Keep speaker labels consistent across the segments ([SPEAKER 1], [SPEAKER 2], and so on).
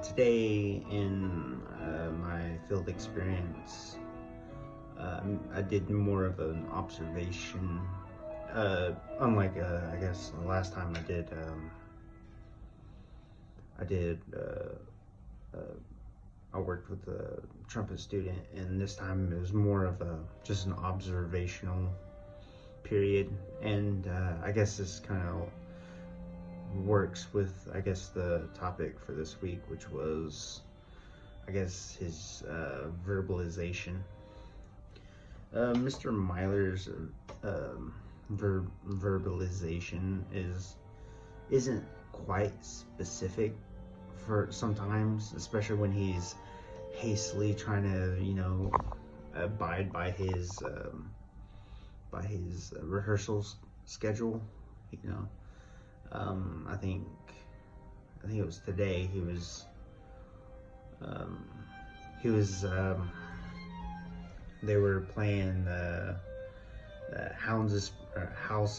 [SPEAKER 1] Today in my field experience, I did more of an observation. Unlike I guess the last time I did I worked with a trumpet student, and this time it was more of just an observational period. And I guess this kind of works with the topic for this week, which was his verbalization. Mr. Myler's verbalization isn't quite specific for sometimes, especially when he's hastily trying to abide by his rehearsal schedule. I think it was today they were playing the House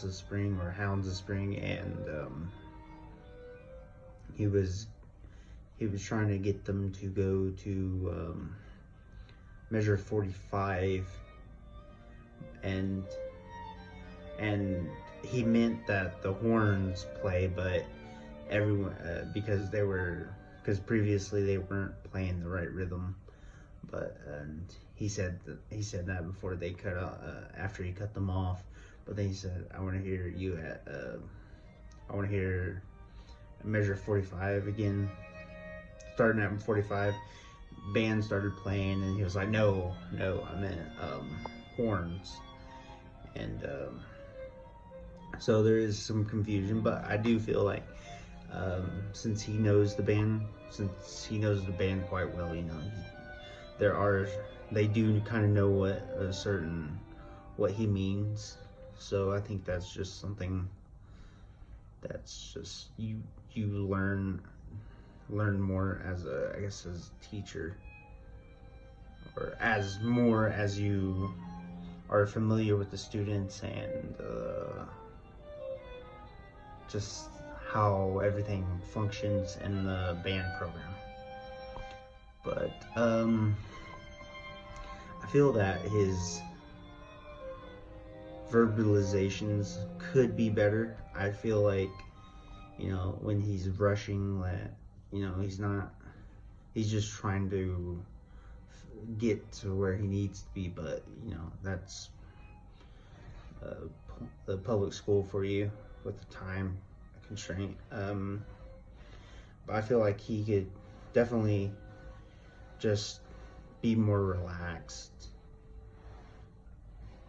[SPEAKER 1] of Spring or Hounds of Spring, and he was trying to get them to go to measure 45, and he meant that the horns play, but everyone because previously they weren't playing the right rhythm, and he said that before they cut after he cut them off. But then he said, I want to hear measure 45 again, starting at 45. Band started playing, and he was like, no, I meant horns. And so there is some confusion, but I do feel like since he knows the band quite well, they do kind of know what he means. So I think that's just something that's just you learn more as as a teacher, or as you are familiar with the students and just how everything functions in the band program. But I feel that his verbalizations could be better. I feel like, when he's rushing, that, he's just trying to get to where he needs to be, but, that's the public school for you with the time constraint. But I feel like he could definitely just be more relaxed,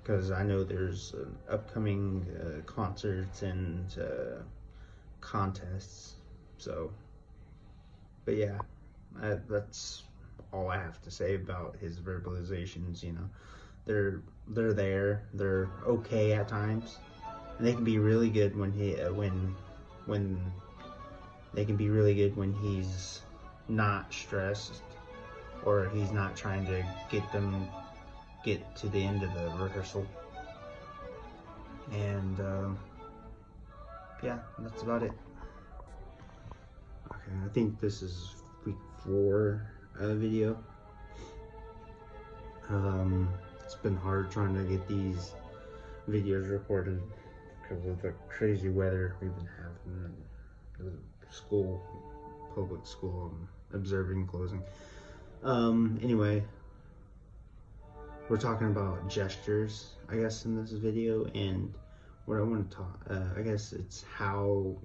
[SPEAKER 1] because I know there's upcoming concerts and contests. So, but yeah, that's all I have to say about his verbalizations. They're okay at times, and they can be really good when he's not stressed, or he's not trying to get to the end of the rehearsal. And yeah, that's about it. Okay, I think this is week 4 video. It's been hard trying to get these videos recorded because of the crazy weather we've been having. The public school, observing closing. Anyway, we're talking about gestures, I guess, in this video, and what I want to talk, I guess it's how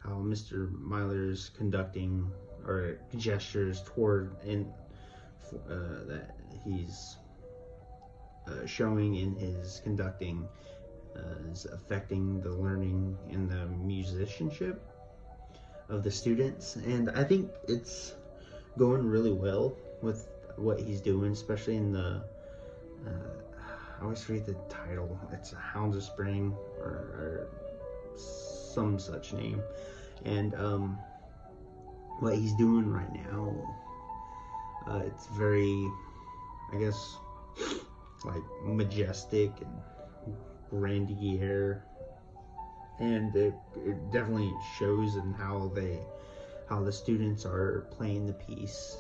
[SPEAKER 1] Mr. Myler's conducting, or gestures toward, that he's showing in his conducting, is affecting the learning and the musicianship of the students. And I think it's going really well with what he's doing, especially in the I always forget the title. It's Hounds of Spring, or some such name. And what he's doing right now, it's very, I guess, like majestic and grandier, and it definitely shows in how how the students are playing the piece.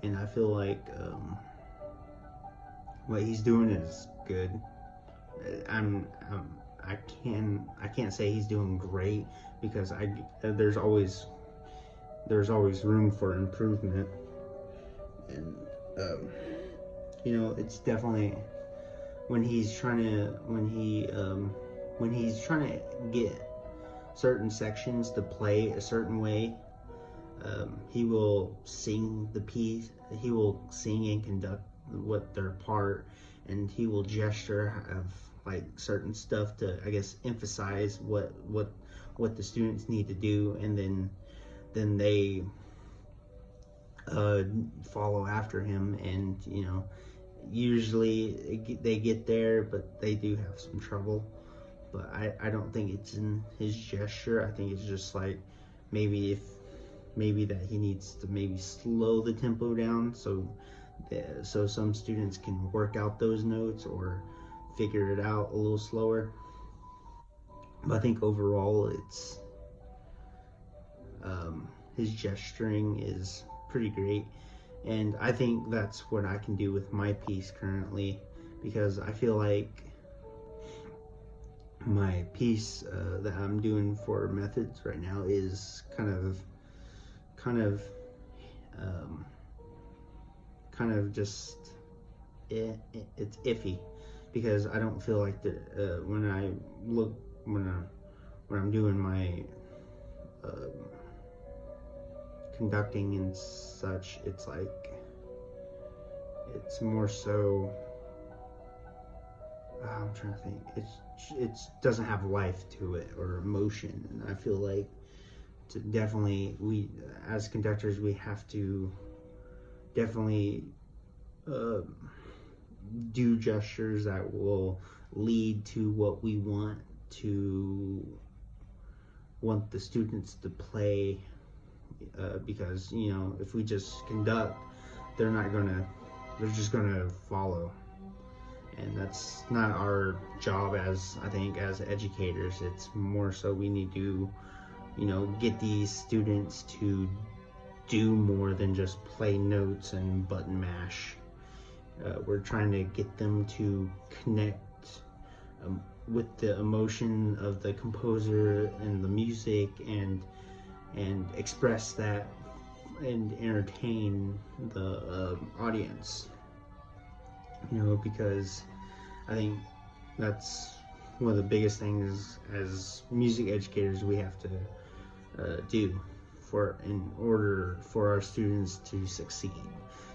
[SPEAKER 1] And I feel like what he's doing is good. I can't say he's doing great, because there's always room for improvement. And it's definitely when he's trying to get certain sections to play a certain way, he will sing the piece, he will sing and conduct what their part, and he will gesture of like certain stuff to, I guess, emphasize what the students need to do, and then they follow after him. And usually they get there, but they do have some trouble. But I don't think it's in his gesture. I think it's just like maybe that he needs to maybe slow the tempo down, so some students can work out those notes or figure it out a little slower. But I think overall it's his gesturing is pretty great, and I think that's what I can do with my piece currently, because I feel like my piece that I'm doing for methods right now is kind of just it's iffy, because I don't feel like when I'm doing my conducting and such, it's like it's more so I'm trying to think, it doesn't have life to it or emotion. And I feel like we as conductors, we have to definitely do gestures that will lead to what we want the students to play, because if we just conduct, they're just gonna follow, and that's not our job as educators. It's more so we need to get these students to do more than just play notes and button mash. We're trying to get them to connect with the emotion of the composer and the music, and express that and entertain the audience. Because I think that's one of the biggest things as music educators we have to do in order for our students to succeed.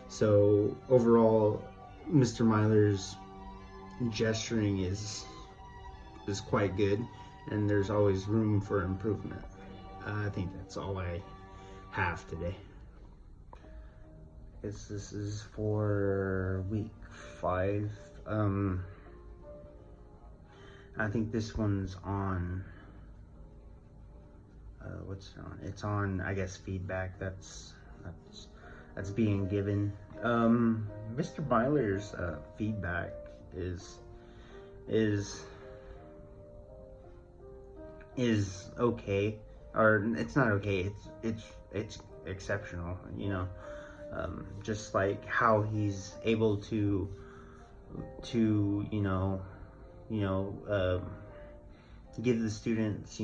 [SPEAKER 1] So overall, Mr. Myler's gesturing is quite good, and there's always room for improvement. I think that's all I have today. This is for week 5. I think this one's on what's it on? It's on, I guess, feedback that's being given. Mr. Myler's feedback is okay, or it's not okay. It's exceptional. Just like how he's able to give the students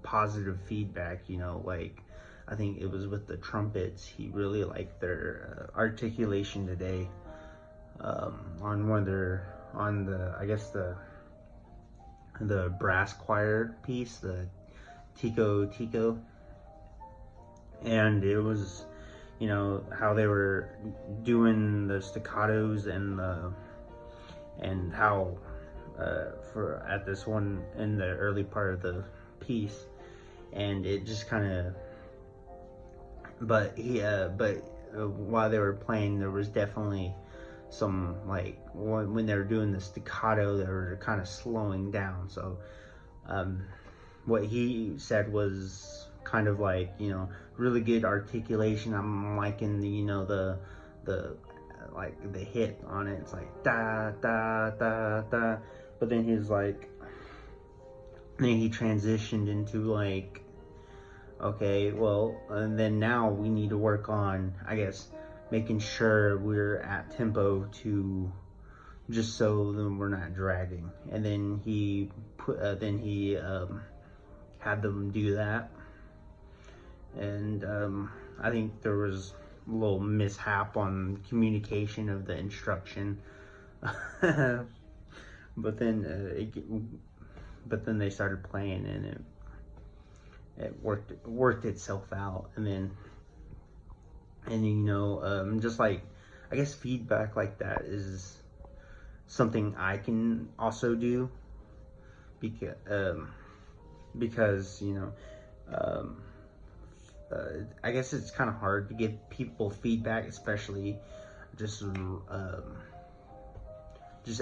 [SPEAKER 1] positive feedback. Like I think it was with the trumpets, he really liked their articulation today, on the brass choir piece, the Tico, and it was how they were doing the staccatos and how for at this one in the early part of the piece, and it just kind of, but while they were playing, there was definitely some, like, when they were doing the staccato, they were kind of slowing down. So what he said was kind of like, really good articulation. I'm liking the like the hit on it. It's like da da da da. But then he transitioned into like Okay, well, and then now we need to work on, I guess, making sure we're at tempo to just so then we're not dragging. And then he had them do that, and I think there was a little mishap on communication of the instruction. But then they started playing, and it worked itself out. And just like, I guess feedback like that is something I can also do, because I guess it's kind of hard to give people feedback, especially just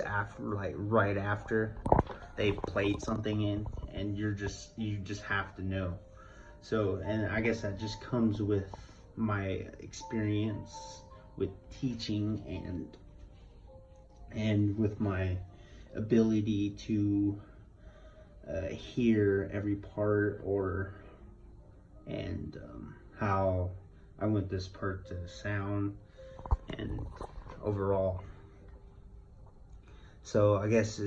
[SPEAKER 1] after, like right after they played something in, and you just have to know. So, and I guess that just comes with my experience with teaching and with my ability to hear every part, and how I want this part to sound and overall. So I guess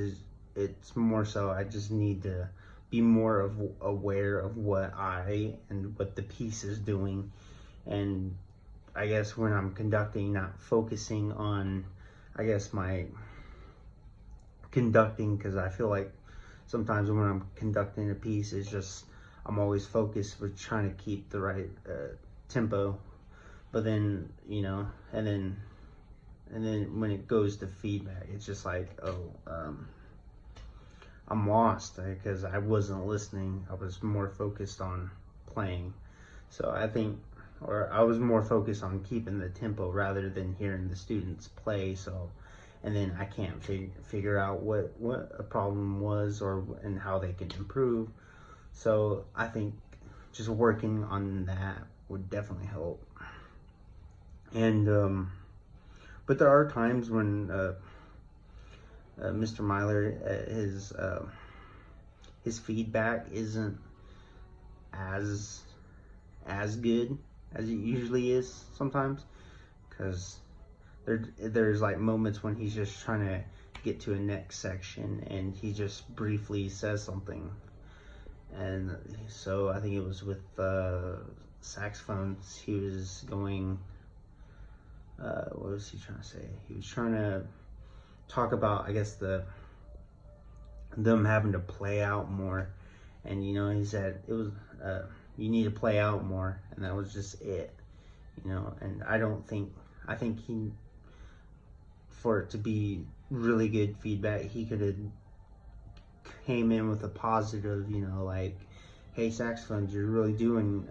[SPEAKER 1] it's more so I just need to be more aware of what the piece is doing, and I guess when I'm conducting, not focusing on, I guess, my conducting, because I feel like sometimes when I'm conducting a piece, it's just I'm always focused with trying to keep the right tempo, but then and then when it goes to feedback, it's just like, I'm lost because I wasn't listening. I was more focused on playing. So I was more focused on keeping the tempo rather than hearing the students play. So, and then I can't figure out what a problem was and how they can improve. So I think just working on that would definitely help. And but there are times when Mr. Myler, his feedback isn't as good as it usually is sometimes, because there's like moments when he's just trying to get to a next section and he just briefly says something. And so I think it was with saxophones. He was going, what was he trying to say? He was trying to talk about, I guess, them having to play out more, and he said it was you need to play out more, and that was just it, and I think he, for it to be really good feedback, he could have came in with a positive, like, hey, saxophones, you're really doing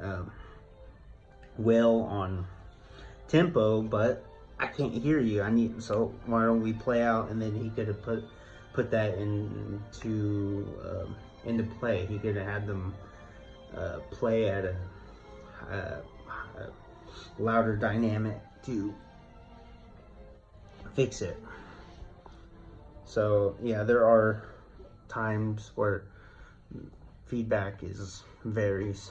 [SPEAKER 1] well on tempo, but I can't hear you. So why don't we play out? And then he could have put that into play. He could have had them play at a louder dynamic to fix it. So yeah, there are times where feedback varies,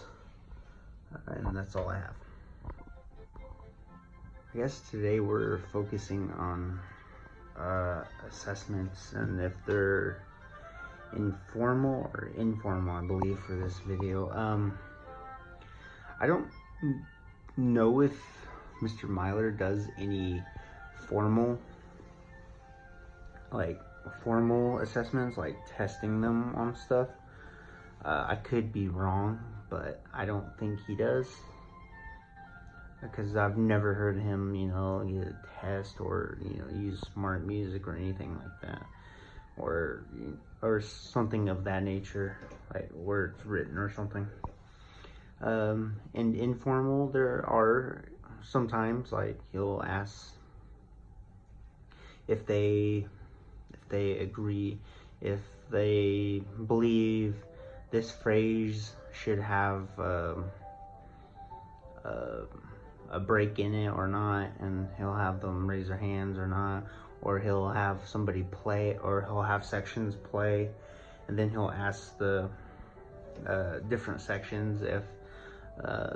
[SPEAKER 1] and that's all I have. I guess today we're focusing on assessments, and if they're informal or informal, I believe, for this video. I don't know if Mr. Myler does any formal assessments, like testing them on stuff. I could be wrong, but I don't think he does, because I've never heard him, either test or, use smart music or anything like that, or something of that nature, like where it's written or something. And informal, there are sometimes, like, he'll ask if they agree, if they believe this phrase should have a break in it or not, and he'll have them raise their hands or not, or he'll have somebody play, or he'll have sections play, and then he'll ask the different sections if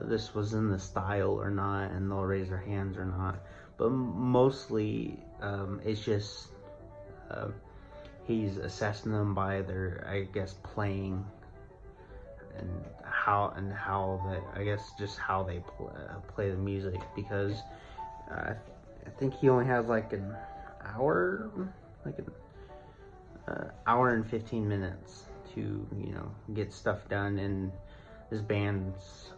[SPEAKER 1] this was in the style or not, and they'll raise their hands or not. But mostly, it's just he's assessing them by their, I guess, playing and how they, I guess, just how they play the music, because I think he only has like an hour, like an hour and 15 minutes to get stuff done, and this band's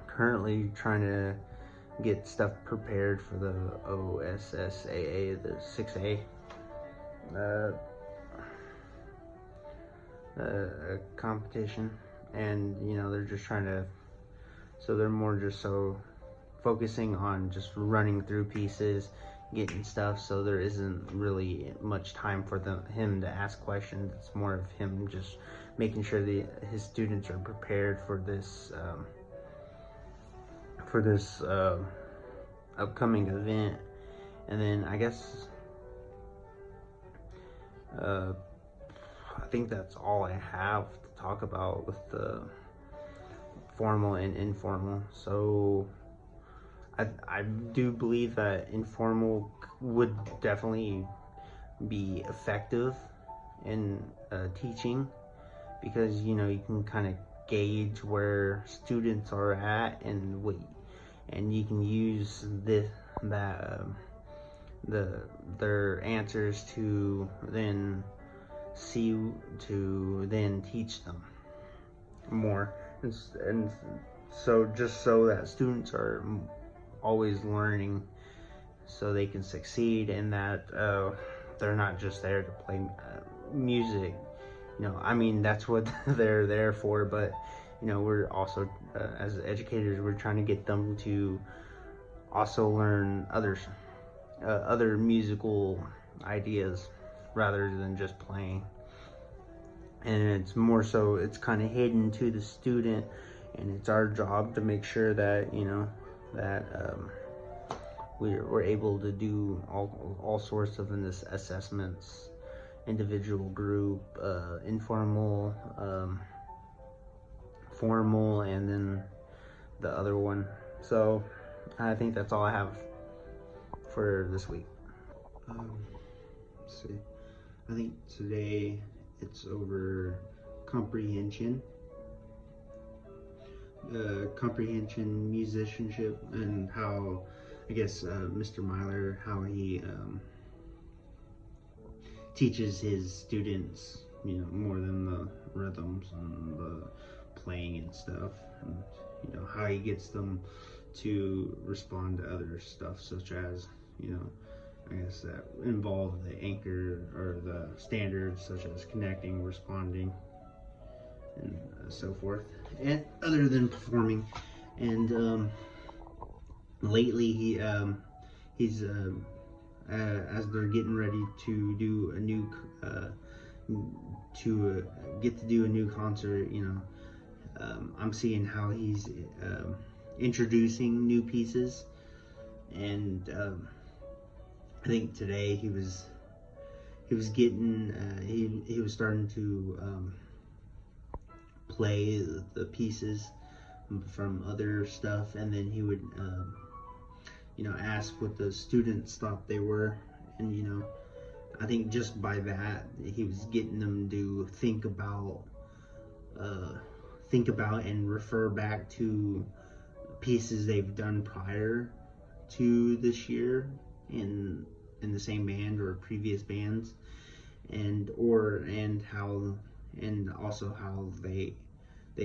[SPEAKER 1] currently trying to get stuff prepared for the OSSAA, the 6A competition, and they're just trying to, so they're more just so focusing on just running through pieces, getting stuff, so there isn't really much time for him to ask questions. It's more of him just making sure his students are prepared for this upcoming event. And then I guess I think that's all I have to talk about with the formal and informal. So I do believe that informal would definitely be effective in teaching, because you can kind of gauge where students are at, and you can use their answers to then teach them more, and so just so that students are always learning, so they can succeed, and that they're not just there to play music. I mean, that's what they're there for, but we're also as educators, we're trying to get them to also learn other musical ideas rather than just playing. And it's more so, it's kind of hidden to the student, and it's our job to make sure that we're able to do all sorts of assessments, individual, group, informal, formal, and then the other one. So I think that's all I have for this week. Let's see. I think today it's over comprehension, musicianship, and how, I guess, Mr. Myler, how he teaches his students, more than the rhythms and the playing and stuff, and how he gets them to respond to other stuff, such as, I guess, that involve the anchor or the standards, such as connecting, responding, and so forth, and other than performing. And lately he's as they're getting ready to do a new get to do a new concert, I'm seeing how he's introducing new pieces, and I think today he was getting he was starting to play the pieces from other stuff, and then he would ask what the students thought they were, and I think just by that he was getting them to think about and refer back to pieces they've done prior to this year in the same band or previous bands, and also how they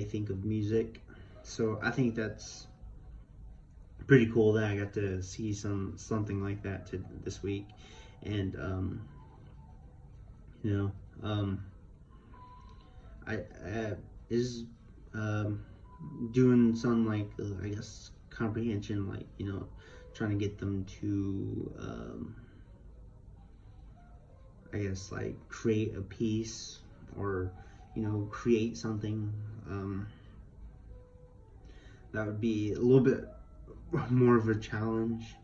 [SPEAKER 1] think of music. So I think that's pretty cool that I got to see something like that this week. And I is doing some, like, I guess, comprehension, like, trying to get them to I guess, like, create a piece, or create something that would be a little bit more of a challenge,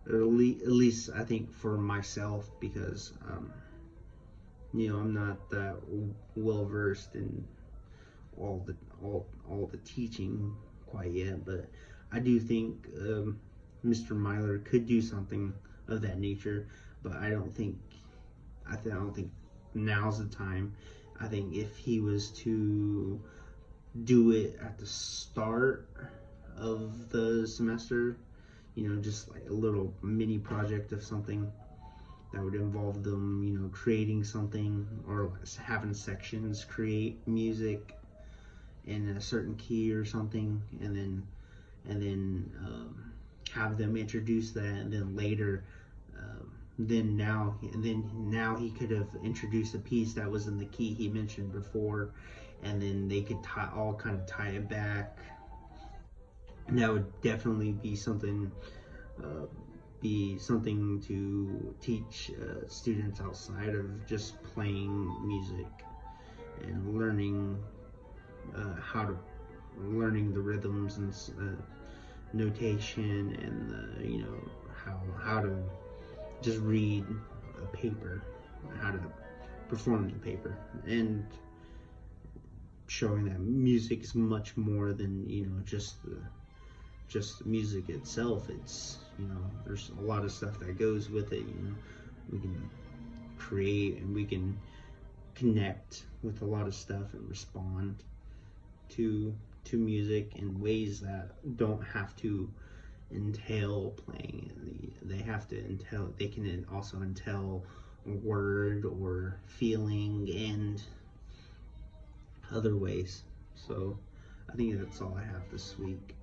[SPEAKER 1] or at least I think for myself, because I'm not that well versed in all the teaching quite yet, but I do think Mr. Myler could do something of that nature. But I don't think now's the time. I think if he was to do it at the start of the semester, just like a little mini project of something that would involve them, creating something, or having sections create music in a certain key or something, and then have them introduce that, and then later, now he could have introduced a piece that was in the key he mentioned before, and then they could all kind of tie it back. And that would definitely uh, be something to teach students outside of just playing music and how to learning the rhythms and notation, and how to just read a paper, how to perform the paper, and showing that music is much more than just the music itself. It's there's a lot of stuff that goes with it. We can create and we can connect with a lot of stuff and respond to music in ways that don't have to entail playing. They can also entail word or feeling and other ways. So I think that's all I have this week.